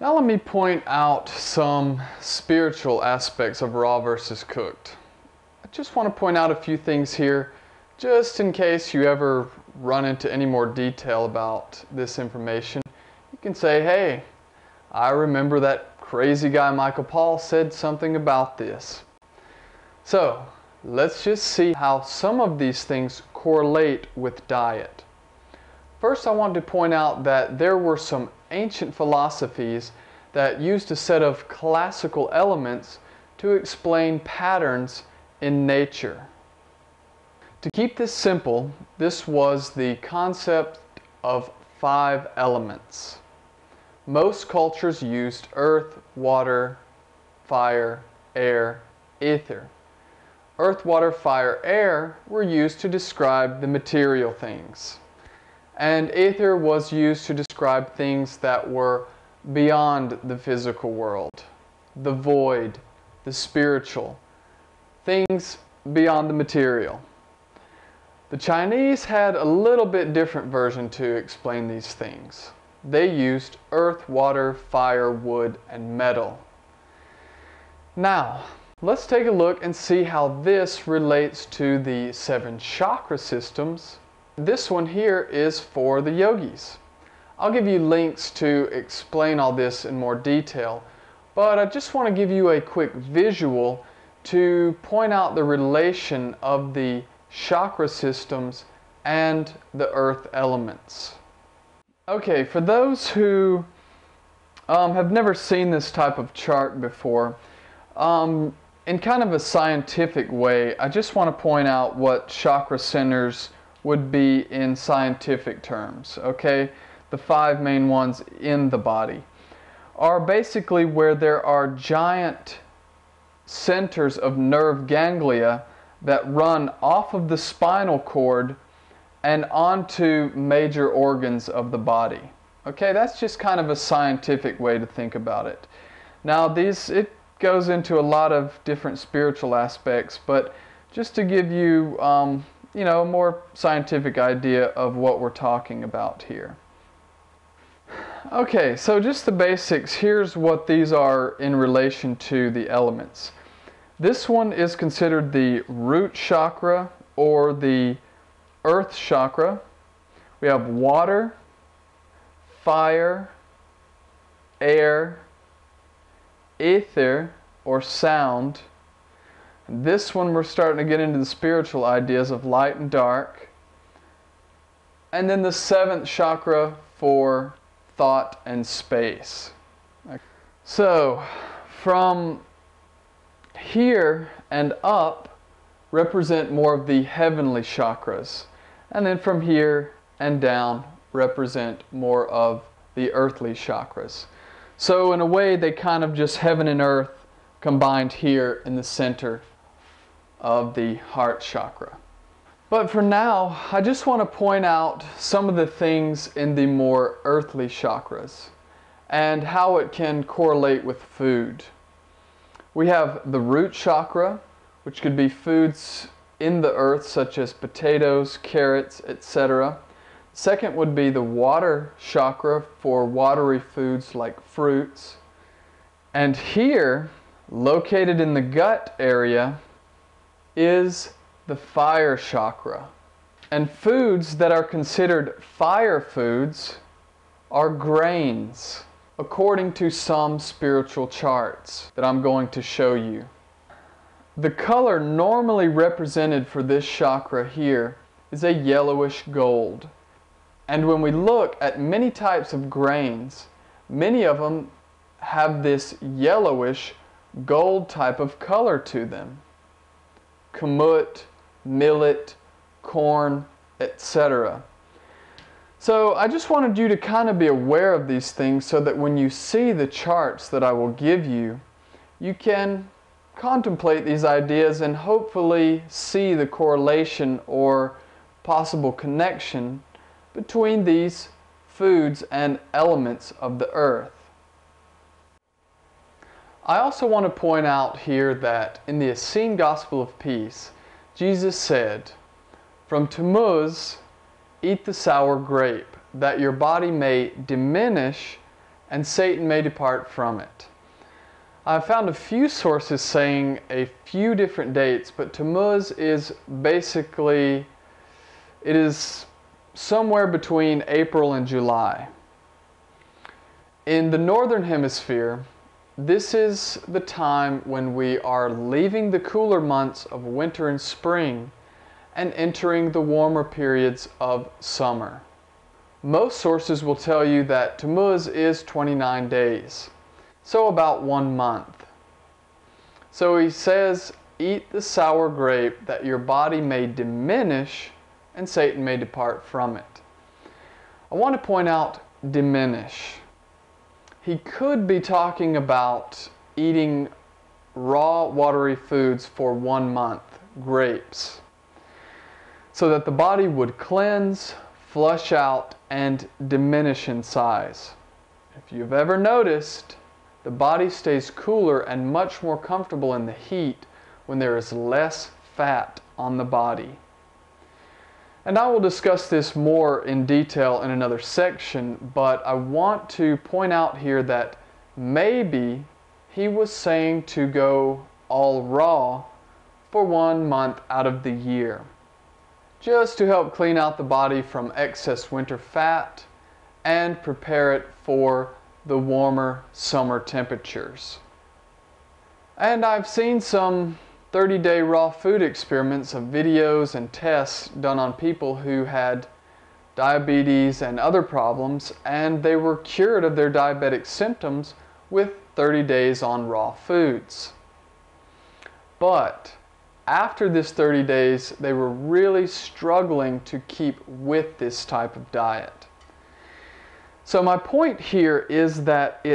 Now let me point out some spiritual aspects of raw versus cooked. I just want to point out a few things here, just in case you ever run into any more detail about this information. You can say, hey, I remember that crazy guy Michael Paul said something about this. So let's just see how some of these things correlate with diet. First, I want to point out that there were some ancient philosophies that used a set of classical elements to explain patterns in nature. To keep this simple, this was the concept of 5 elements. Most cultures used earth, water, fire, air, ether. Earth, water, fire, air were used to describe the material things. And ether was used to describe things that were beyond the physical world, the void, the spiritual, things beyond the material. The Chinese had a little bit different version to explain these things. They used earth, water, fire, wood, and metal. Now, let's take a look and see how this relates to the 7 chakra systems. This one here is for the yogis. I'll give you links to explain all this in more detail, but I just want to give you a quick visual to point out the relation of the chakra systems and the earth elements. Okay, for those who have never seen this type of chart before, in kind of a scientific way, I just want to point out what chakra centers would be in scientific terms, okay? The 5 main ones in the body are basically where there are giant centers of nerve ganglia that run off of the spinal cord and onto major organs of the body. Okay, that's just kind of a scientific way to think about it. Now it goes into a lot of different spiritual aspects, but just to give you a more scientific idea of what we're talking about here. Okay, so just the basics. Here's what these are in relation to the elements. This one is considered the root chakra or the earth chakra. We have water, fire, air, ether or sound. This one we're starting to get into the spiritual ideas of light and dark. And then the 7th chakra for thought and space. So from here and up represent more of the heavenly chakras. And then from here and down represent more of the earthly chakras. So in a way they kind of just heaven and earth combined here in the center of the heart chakra. But for now, I just want to point out some of the things in the more earthly chakras and how it can correlate with food. We have the root chakra, which could be foods in the earth such as potatoes, carrots, etc. Second would be the water chakra for watery foods like fruits. And here, located in the gut area, is the fire chakra. And foods that are considered fire foods are grains, according to some spiritual charts that I'm going to show you. The color normally represented for this chakra here is a yellowish gold. And when we look at many types of grains, many of them have this yellowish gold type of color to them. Kamut, millet, corn, etc. So I just wanted you to kind of be aware of these things so that when you see the charts that I will give you, you can contemplate these ideas and hopefully see the correlation or possible connection between these foods and elements of the earth. I also want to point out here that in the Essene Gospel of Peace, Jesus said, "From Tammuz eat the sour grape, that your body may diminish and Satan may depart from it. I've found a few sources saying a few different dates, but Tammuz is basically, it is somewhere between April and July. In the northern hemisphere, this is the time when we are leaving the cooler months of winter and spring and entering the warmer periods of summer. Most sources will tell you that Tammuz is 29 days, so about 1 month. So he says, eat the sour grape that your body may diminish and Satan may depart from it. I want to point out diminish. He could be talking about eating raw watery foods for 1 month, grapes, so that the body would cleanse, flush out, and diminish in size. If you've ever noticed, the body stays cooler and much more comfortable in the heat when there is less fat on the body. And I will discuss this more in detail in another section, but I want to point out here that maybe he was saying to go all raw for 1 month out of the year, just to help clean out the body from excess winter fat and prepare it for the warmer summer temperatures. And I've seen some 30-day raw food experiments of videos and tests done on people who had diabetes and other problems, and they were cured of their diabetic symptoms with 30 days on raw foods. But after this 30 days, they were really struggling to keep with this type of diet. So my point here is that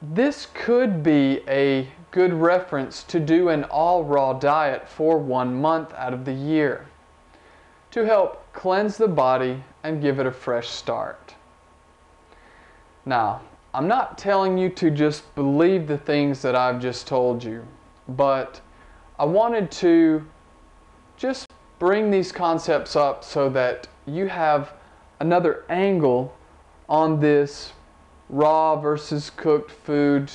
this could be a good reference to do an all raw diet for 1 month out of the year to help cleanse the body and give it a fresh start. Now, I'm not telling you to just believe the things that I've just told you, but I wanted to just bring these concepts up so that you have another angle on this raw versus cooked food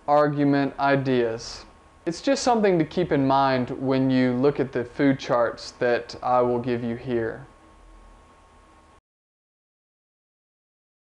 argument ideas. It's just something to keep in mind when you look at the food charts that I will give you here.